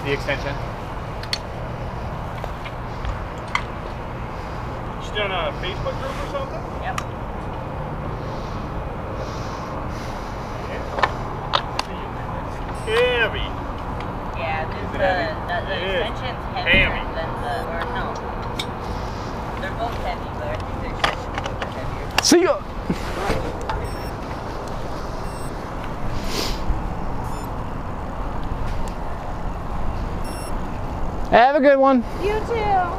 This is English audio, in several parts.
The extension. You doing a Facebook group or something? Yep. Heavy. Yeah, the extension's heavier than the, or no. They're both heavy, but I think the extension's a little heavier. See ya! Have a good one. You too.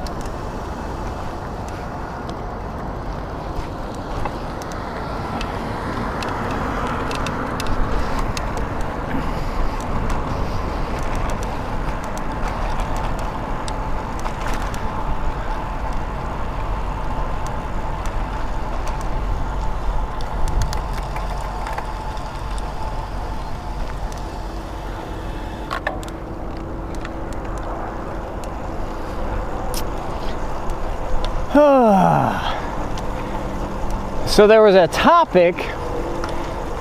So there was a topic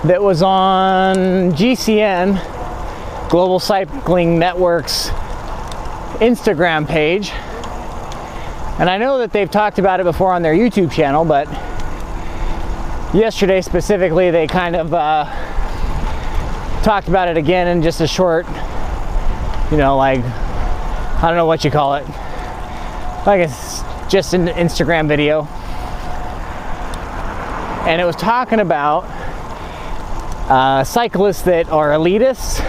that was on GCN, Global Cycling Network's Instagram page, and I know that they've talked about it before on their YouTube channel, but yesterday specifically they kind of talked about it again in just a short, you know, like, I don't know what you call it, like it's just an Instagram video. And it was talking about cyclists that are elitists,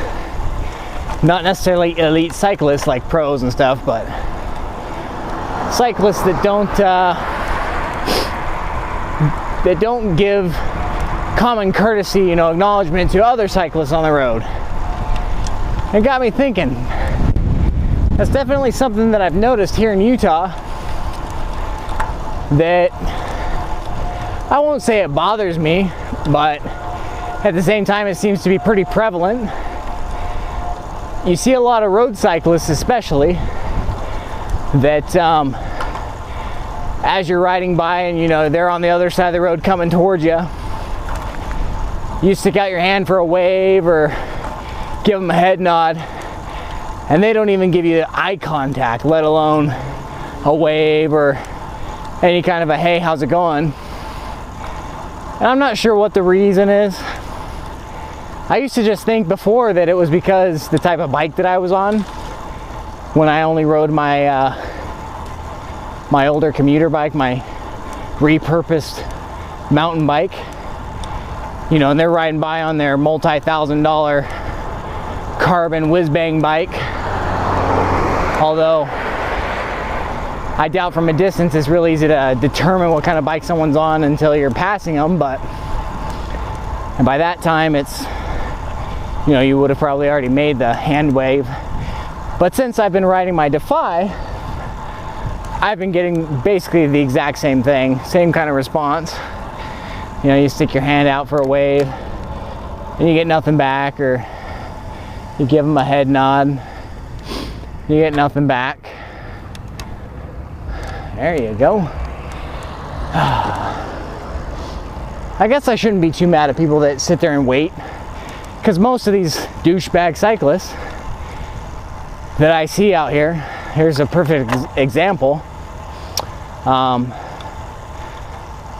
not necessarily elite cyclists like pros and stuff, but cyclists that don't give common courtesy, you know, acknowledgement to other cyclists on the road. It got me thinking. That's definitely something that I've noticed here in Utah, that I won't say it bothers me, but at the same time it seems to be pretty prevalent. You see a lot of road cyclists especially that as you're riding by and you know they're on the other side of the road coming towards you, you stick out your hand for a wave or give them a head nod, and they don't even give you eye contact, let alone a wave or any kind of a hey, how's it going? And I'm not sure what the reason is. I used to just think before that it was because the type of bike that I was on when I only rode my my older commuter bike, my repurposed mountain bike. You know, and they're riding by on their multi-$1,000 carbon whiz-bang bike. Although I doubt from a distance it's really easy to determine what kind of bike someone's on until you're passing them, but and by that time it's, you know, you would have probably already made the hand wave. But since I've been riding my Defy, I've been getting basically the exact same thing, same kind of response. You know, you stick your hand out for a wave and you get nothing back, or you give them a head nod, you get nothing back. There you go. I guess I shouldn't be too mad at people that sit there and wait, because most of these douchebag cyclists that I see out here, here's a perfect example.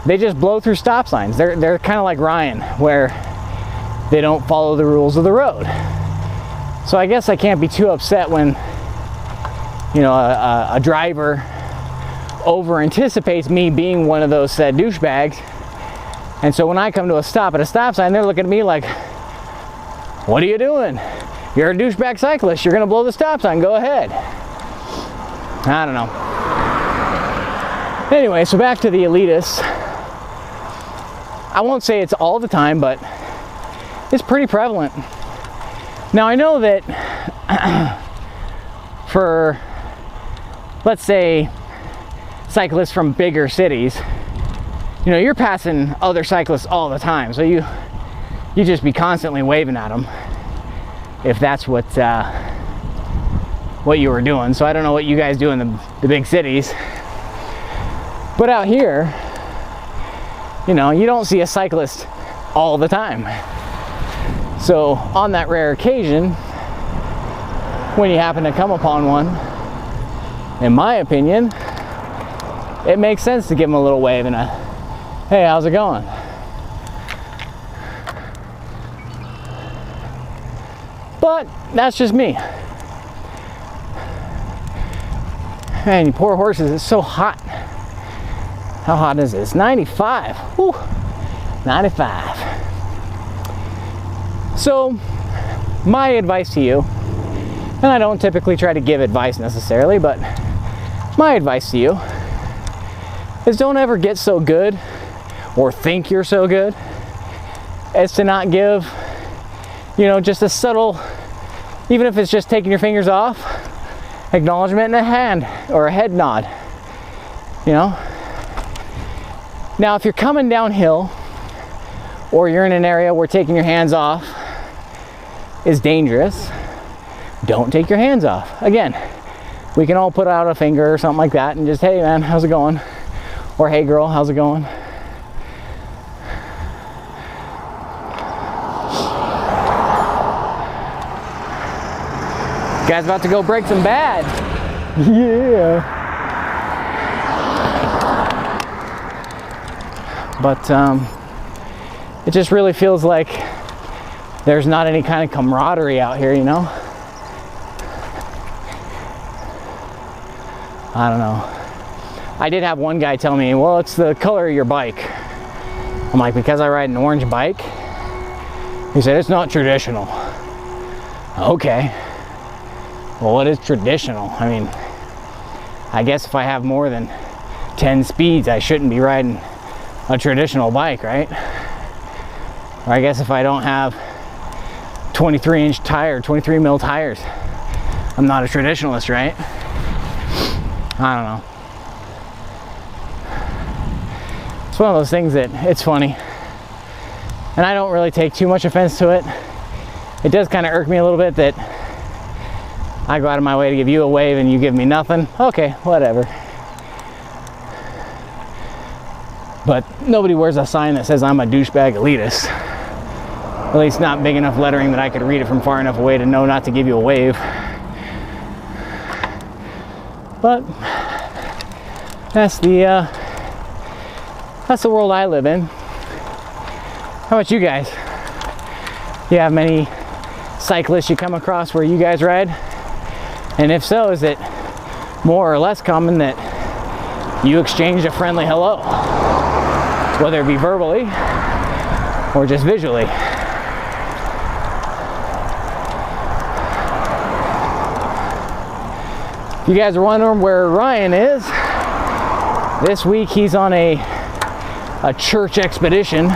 They just blow through stop signs. They're kind of like Ryan, where they don't follow the rules of the road. So I guess I can't be too upset when, you know, a driver over anticipates me being one of those said douchebags, and so when I come to a stop at a stop sign, they're looking at me like, what are you doing? You're a douchebag cyclist, you're gonna blow the stop sign, go ahead. I don't know. Anyway, so back to the elitists. I won't say it's all the time, but it's pretty prevalent. Now I know that for, let's say, cyclists from bigger cities, you know, you're passing other cyclists all the time, so you just be constantly waving at them. if that's what you were doing. So I don't know what you guys do in the big cities. But out here, you know, you don't see a cyclist all the time. So on that rare occasion, when you happen to come upon one, in my opinion, it makes sense to give them a little wave and a, hey, how's it going? But that's just me. Man, you poor horses, it's so hot. How hot is it? It's 95. Whew, 95. So, my advice to you, and I don't typically try to give advice necessarily, but my advice to you is don't ever get so good or think you're so good as to not give, you know, just a subtle, even if it's just taking your fingers off, acknowledgement and a hand or a head nod, you know. Now, if you're coming downhill or you're in an area where taking your hands off is dangerous, don't take your hands off. Again, we can all put out a finger or something like that and just, hey man, how's it going? Or hey girl, how's it going? Guys about to go break some bad. Yeah. But it just really feels like there's not any kind of camaraderie out here, you know? I don't know. I did have one guy tell me, well, it's the color of your bike. I'm like, because I ride an orange bike? He said, it's not traditional. Okay. Well, what is traditional? I mean, I guess if I have more than 10 speeds, I shouldn't be riding a traditional bike, right? Or I guess if I don't have 23-inch tire, 23 mil tires, I'm not a traditionalist, right? I don't know. It's one of those things that it's funny, and I don't really take too much offense to it. It does kind of irk me a little bit that I go out of my way to give you a wave and you give me nothing. Okay, whatever. But nobody wears a sign that says I'm a douchebag elitist. At least not big enough lettering that I could read it from far enough away to know not to give you a wave. But that's the world I live in. How about you guys? You have many cyclists you come across where you guys ride? And if so, is it more or less common that you exchange a friendly hello? Whether it be verbally or just visually. If you guys are wondering where Ryan is, this week he's on a church expedition.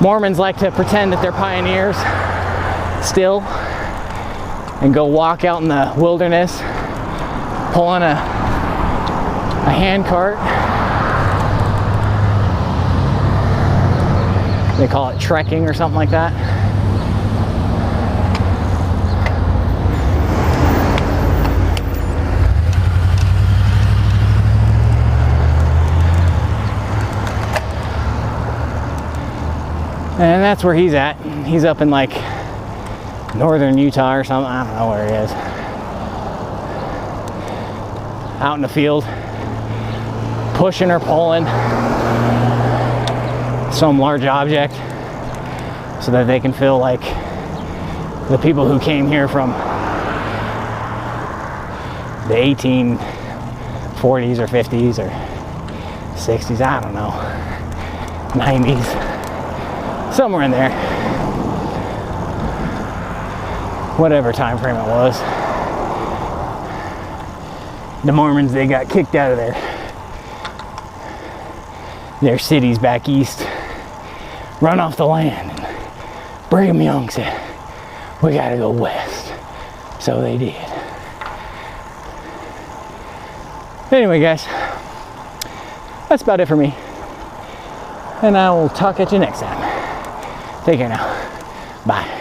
Mormons like to pretend that they're pioneers still and go walk out in the wilderness pulling a hand cart. They call it trekking or something like that. And that's where he's at. He's up in like northern Utah or something. I don't know where he is. Out in the field, pushing or pulling some large object so that they can feel like the people who came here from the 1840s or 50s or 60s, I don't know, 90s, somewhere in there, whatever time frame it was. The Mormons, they got kicked out of their cities back east, run off the land, and Brigham Young said, we gotta go west. So they did. Anyway, guys, that's about it for me. And I will talk at you next time. Take care now. Bye.